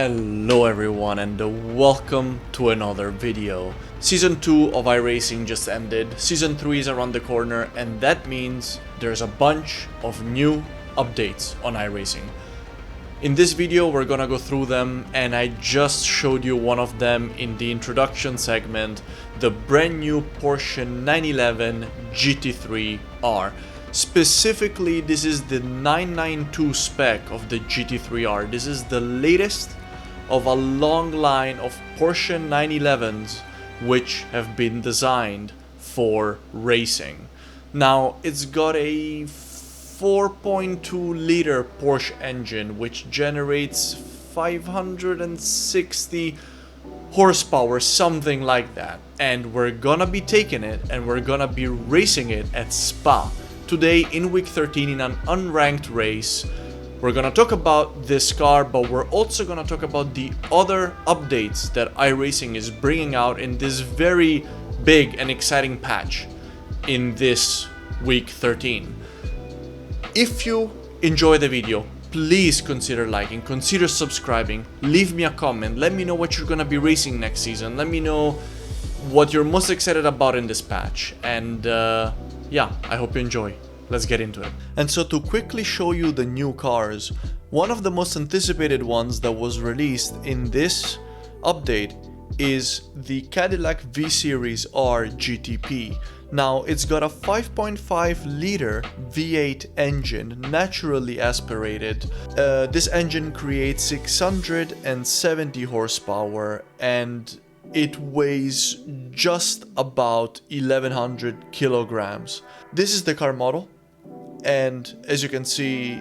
Hello everyone and welcome to another video. Season 2 of iRacing just ended, Season 3 is around the corner, and that means there's a bunch of new updates on iRacing. In this video we're gonna go through them, and I just showed you one of them in the introduction segment, the brand new Porsche 911 GT3 R. Specifically, this is the 992 spec of the GT3 R. This is the latest of a long line of Porsche 911s which have been designed for racing. Now, it's got a 4.2 liter Porsche engine which generates 560 horsepower, something like that. And we're gonna be taking it and we're gonna be racing it at Spa today in week 13 in an unranked race. We're gonna talk about this car, but we're also gonna talk about the other updates that iRacing is bringing out in this very big and exciting patch in this week 13. If you enjoy the video, please consider liking, consider subscribing, leave me a comment, let me know what you're gonna be racing next season, let me know what you're most excited about in this patch, and yeah, I hope you enjoy. Let's get into it. And so to quickly show you the new cars, one of the most anticipated ones that was released in this update is the Cadillac V-Series R GTP. Now, it's got a 5.5 liter V8 engine, naturally aspirated. This engine creates 670 horsepower and it weighs just about 1100 kilograms. This is the car model, and as you can see,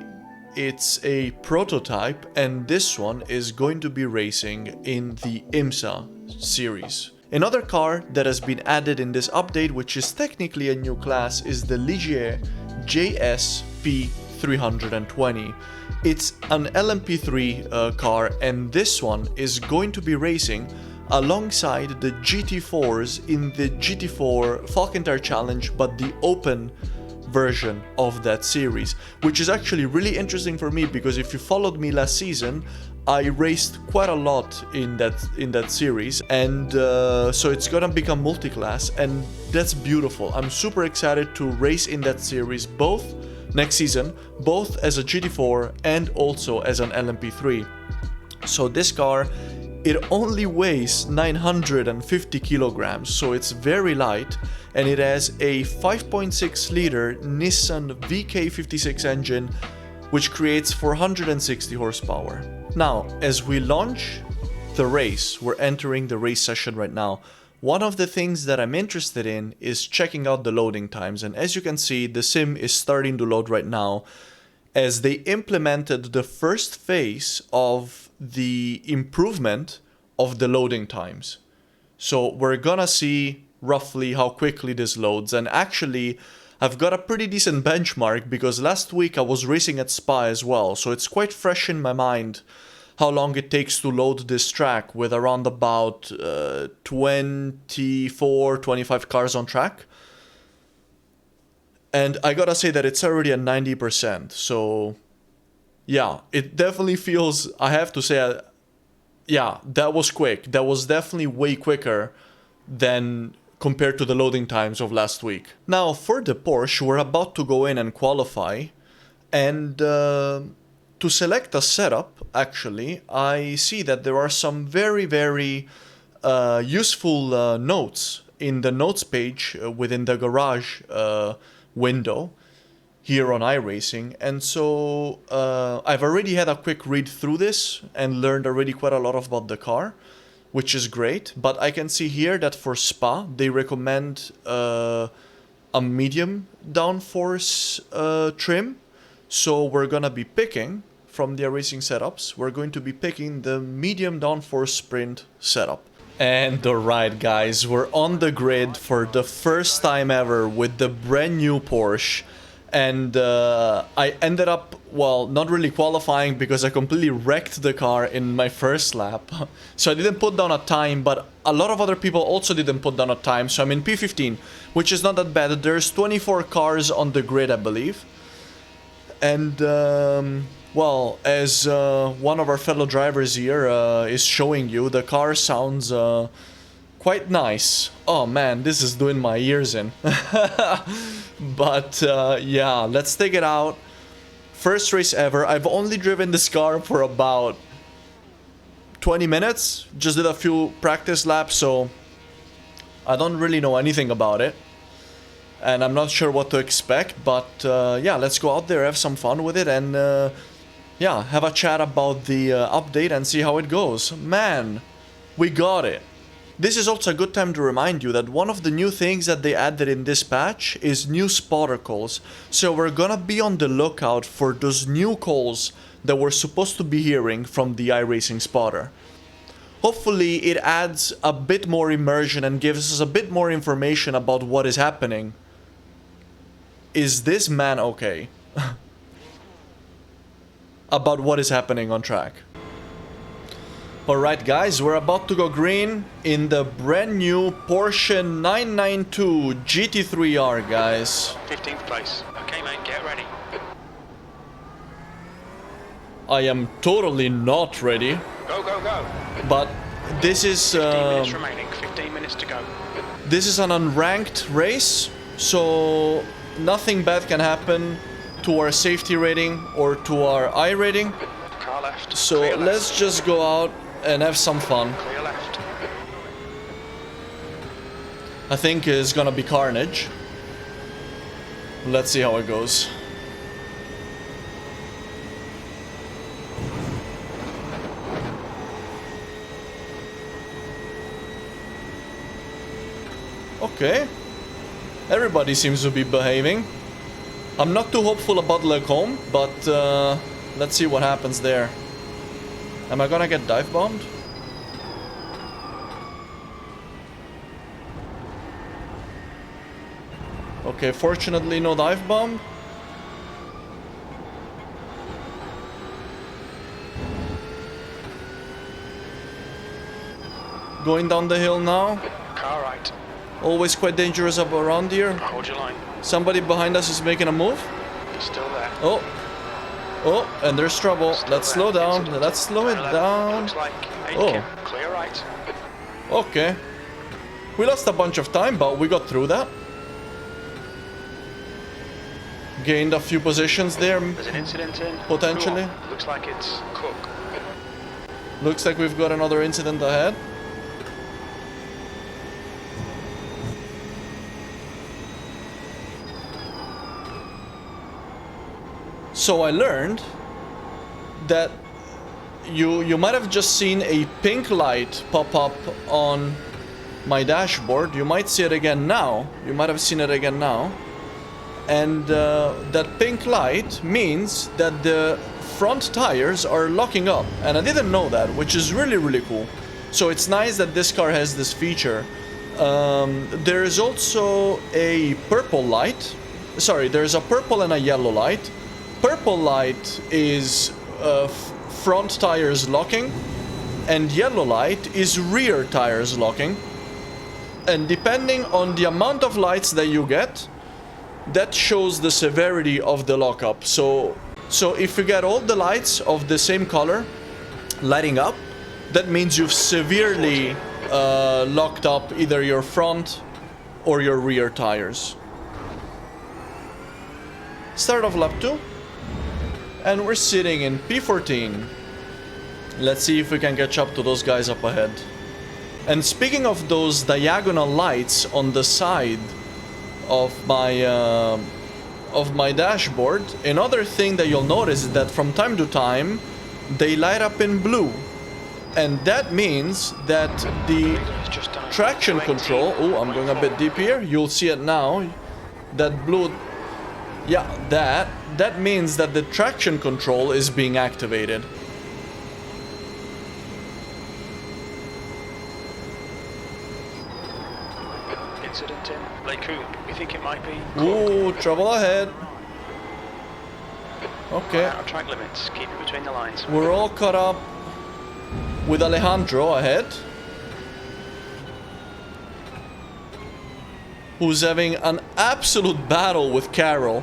it's a prototype, and this one is going to be racing in the IMSA series. Another car that has been added in this update, which is technically a new class, is the Ligier JSP 320. It's an LMP3 car, and this one is going to be racing alongside the GT4s in the GT4 Falcon Tire Challenge, but the open version of that series, which is actually really interesting for me because if you followed me last season, I raced quite a lot in that series, and so it's gonna become multi-class, and that's beautiful. I'm super excited to race in that series both next season, both as a GT4 and also as an LMP3. So this car, it only weighs 950 kilograms, so it's very light, and it has a 5.6 liter Nissan VK56 engine which creates 460 horsepower. Now, as we launch the race, we're entering the race session right now. One of the things that I'm interested in is checking out the loading times, and as you can see, the sim is starting to load right now as they implemented the first phase of the improvement of the loading times. So we're gonna see roughly how quickly this loads, and actually I've got a pretty decent benchmark because last week I was racing at Spa as well, so it's quite fresh in my mind how long it takes to load this track with around about 24-25 cars on track. And I gotta say that it's already at 90%, so yeah, it definitely feels, I have to say, yeah, that was quick. That was definitely way quicker than compared to the loading times of last week. Now, for the Porsche, we're about to go in and qualify, and to select a setup, actually, I see that there are some very, very useful notes in the notes page within the garage window here on iRacing, and so I've already had a quick read through this and learned already quite a lot about the car, which is great. But I can see here that for Spa they recommend a medium downforce trim, so we're gonna be picking from the iRacing setups, we're going to be picking the medium downforce sprint setup. And alright guys, we're on the grid for the first time ever with the brand new Porsche. And I ended up, well, not really qualifying because I completely wrecked the car in my first lap. So I didn't put down a time, but a lot of other people also didn't put down a time. So I'm in P15, which is not that bad. There's 24 cars on the grid, I believe. And, well, as one of our fellow drivers here is showing you, the car sounds quite nice. Oh man, this is doing my ears in. But yeah, let's take it out. First race ever. I've only driven this car for about 20 minutes. Just did a few practice laps, so I don't really know anything about it. And I'm not sure what to expect, but yeah, let's go out there, have some fun with it, and yeah, have a chat about the update and see how it goes. Man, we got it. This is also a good time to remind you that one of the new things that they added in this patch is new spotter calls. So we're gonna be on the lookout for those new calls that we're supposed to be hearing from the iRacing spotter. Hopefully it adds a bit more immersion and gives us a bit more information about what is happening. Is this man okay? About what is happening on track. Alright guys, we're about to go green in the brand new Porsche 992 GT3 R, guys. 15th place. Okay mate, get ready. I am totally not ready. Go, go, go. But this is 15 minutes remaining, 15 minutes to go. this is an unranked race, so nothing bad can happen to our safety rating or to our I rating. Car left. So Clear let's left. just go out and have some fun. Clear left. I think it's gonna be carnage. Let's see how it goes. Okay. Everybody seems to be behaving. I'm not too hopeful about Lacombe, but let's see what happens there. Am I gonna get dive bombed? Okay, fortunately no dive bomb. Going down the hill now. Car right. Always quite dangerous up around here. Hold your line. Somebody behind us is making a move. Still there. Oh. Oh, and there's trouble. Still Let's there. slow down. Incident. Let's slow it Clear left. down. Looks like 8 Oh. Kim. Clear right. Okay. We lost a bunch of time, but we got through that. Gained a few positions there. There's an incident in. Potentially. Who on? Looks like it's Cook. Looks like we've got another incident ahead. So I learned that you might have just seen a pink light pop up on my dashboard. You might see it again now. You might have seen it again now. And that pink light means that the front tires are locking up. And I didn't know that, which is really, really cool. So it's nice that this car has this feature. There is also a purple light. Sorry, there's a purple and a yellow light. Purple light is front tires locking, and yellow light is rear tires locking. And depending on the amount of lights that you get, that shows the severity of the lockup. So if you get all the lights of the same color lighting up, that means you've severely locked up either your front or your rear tires. Start of lap 2. And we're sitting in P14. Let's see if we can catch up to those guys up ahead. And speaking of those diagonal lights on the side of my dashboard, another thing that you'll notice is that from time to time they light up in blue. And that means that the traction control... Oh, I'm going a bit deep here. You'll see it now. That blue... Yeah, that means that the traction control is being activated. Incident in Lake Coombe. You think it might be? Ooh, trouble ahead. Okay. Out of track limits. Keep it between the lines. We're all caught up with Alejandro ahead, who's having an absolute battle with Carol.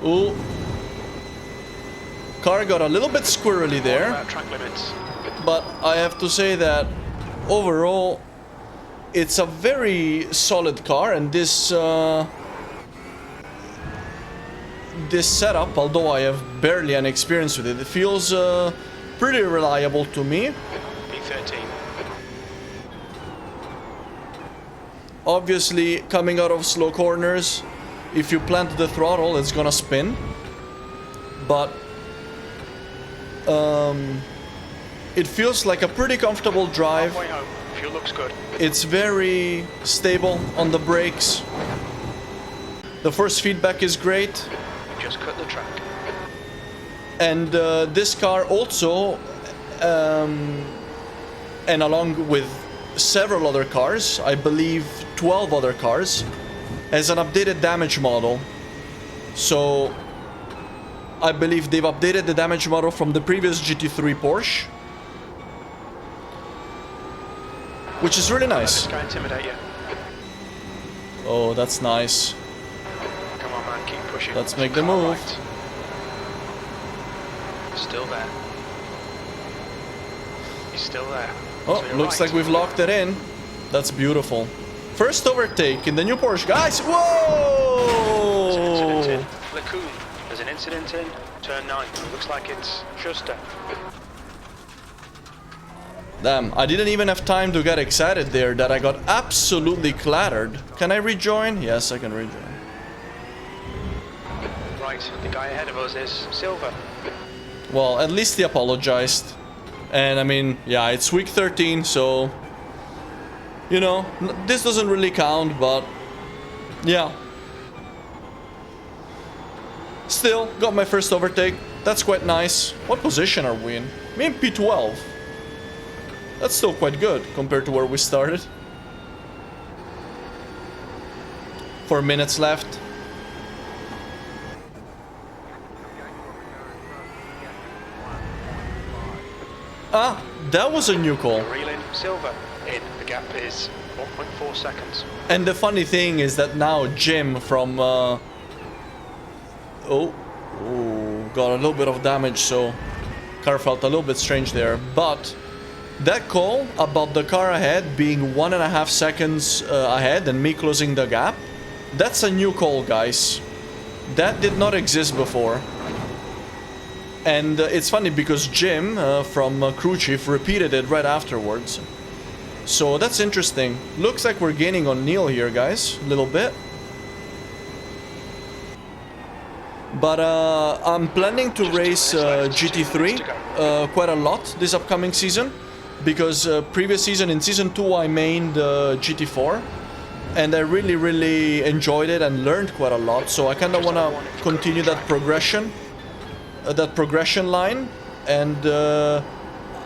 Ooh. Car got a little bit squirrely there. About track limits. But I have to say that overall, it's a very solid car, and this this setup, although I have barely any experience with it, it feels pretty reliable to me. P13. Obviously, coming out of slow corners, if you plant the throttle, it's gonna spin. But it feels like a pretty comfortable drive. Halfway home. Fuel looks good. It's very stable on the brakes. The force feedback is great. Just cut the track. And this car also, and along with several other cars, I believe 12 other cars, has an updated damage model. So I believe they've updated the damage model from the previous GT3 Porsche, which is really nice. Let this guy intimidate you. Oh, that's nice. Come on, man, keep pushing. Let's make the move. Right. Still there. He's still there. Oh, To your looks right. like we've locked it in. That's beautiful. First overtake in the new Porsche, guys. Whoa! There's an incident in. Lacoon. There's an incident in. Turn 9. Looks like it's Schuster. Damn, I didn't even have time to get excited there that I got absolutely clattered. Can I rejoin? Yes, I can rejoin. Right, the guy ahead of us is Silver. Well, at least he apologized. And I mean, yeah, it's week 13, so... You know, this doesn't really count, but... Yeah. Still, got my first overtake. That's quite nice. What position are we in? Me in P12. That's still quite good compared to where we started. 4 minutes left. Ah, that was a new call. Reel in Silver. In. The gap is 1.4 seconds. And the funny thing is that now Jim from... Oh, got a little bit of damage, so... Car felt a little bit strange there, but... That call about the car ahead being 1.5 seconds ahead and me closing the gap, that's a new call, guys. That did not exist before. And it's funny because Jim from Crew Chief repeated it right afterwards. So that's interesting. Looks like we're gaining on Neil here, guys, a little bit. But I'm planning to race GT3 quite a lot this upcoming season. Because previous season, in Season 2, I mained GT4. And I really enjoyed it and learned quite a lot. So I kind of want to continue that progression line. And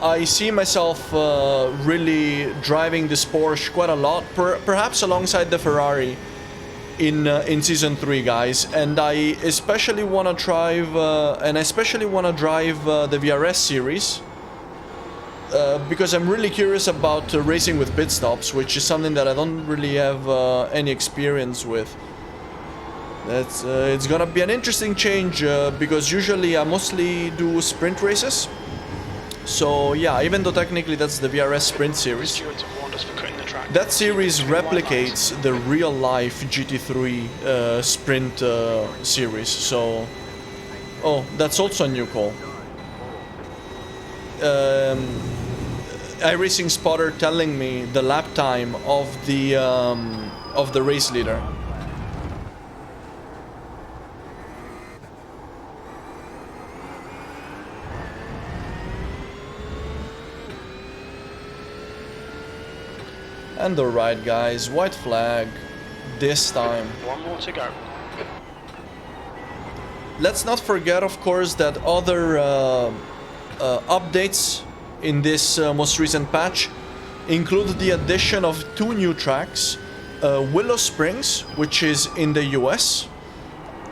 I see myself really driving this Porsche quite a lot. Perhaps alongside the Ferrari in Season 3, guys. And I especially want to drive... the VRS series. Because I'm really curious about racing with pit stops, which is something that I don't really have any experience with. It's gonna be an interesting change because usually I mostly do sprint races. So yeah, even though technically that's the VRS sprint series, that series replicates the real life GT3 sprint series. So, oh, that's also a new call. iRacing spotter telling me the lap time of the race leader. And the right, guys, white flag this time. One more to go. Let's not forget, of course, that other updates in this most recent patch include the addition of 2 new tracks, Willow Springs, which is in the US,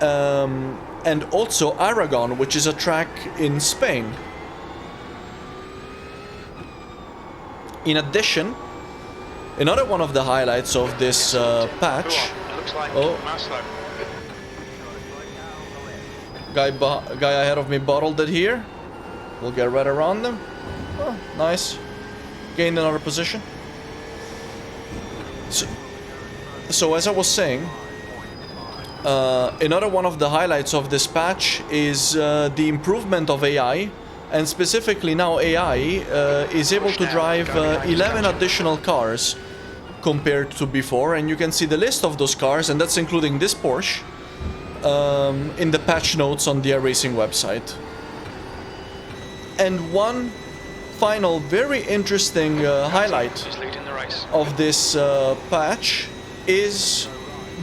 and also Aragon, which is a track in Spain. In addition, another one of the highlights of this patch... Guy ahead of me bottled it here. We'll get right around them. Oh, nice. Gained another position. So as I was saying, another one of the highlights of this patch is the improvement of AI. And specifically now AI is able to drive 11 additional cars compared to before. And you can see the list of those cars, and that's including this Porsche, in the patch notes on the iRacing website. And one final very interesting highlight of this patch is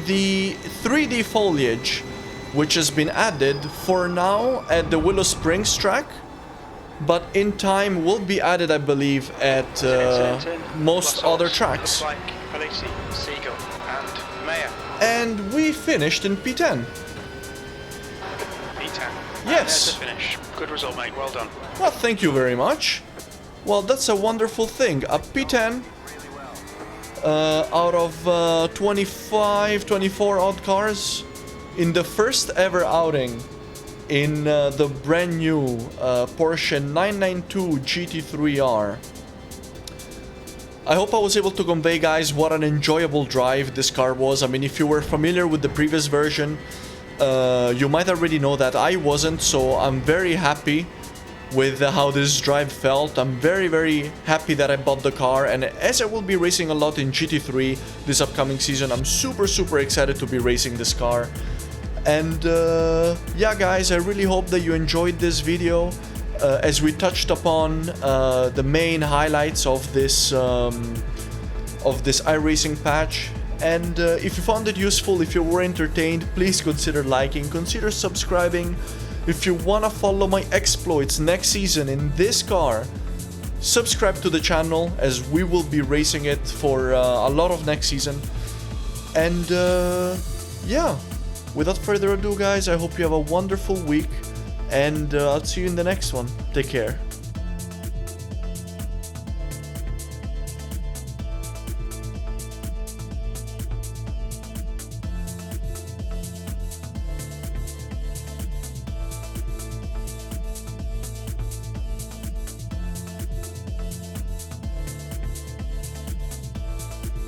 the 3D foliage, which has been added for now at the Willow Springs track, but in time will be added, I believe, at most other tracks. And we finished in P10. Yes. Finish. Good result, mate. Well done. Well, thank you very much. Well, that's a wonderful thing. A P10 out of 25, 24 odd cars in the first ever outing in the brand new Porsche 992 GT3 R. I hope I was able to convey, guys, what an enjoyable drive this car was. I mean, if you were familiar with the previous version, you might already know that I wasn't, so I'm very happy with how this drive felt. I'm very, very happy that I bought the car, and as I will be racing a lot in GT3 this upcoming season, I'm super, super excited to be racing this car. And yeah, guys, I really hope that you enjoyed this video as we touched upon the main highlights of this iRacing patch. And if you found it useful, if you were entertained, please consider liking, consider subscribing. If you want to follow my exploits next season in this car, subscribe to the channel, as we will be racing it for a lot of next season. And yeah, without further ado, guys, I hope you have a wonderful week, and I'll see you in the next one. Take care.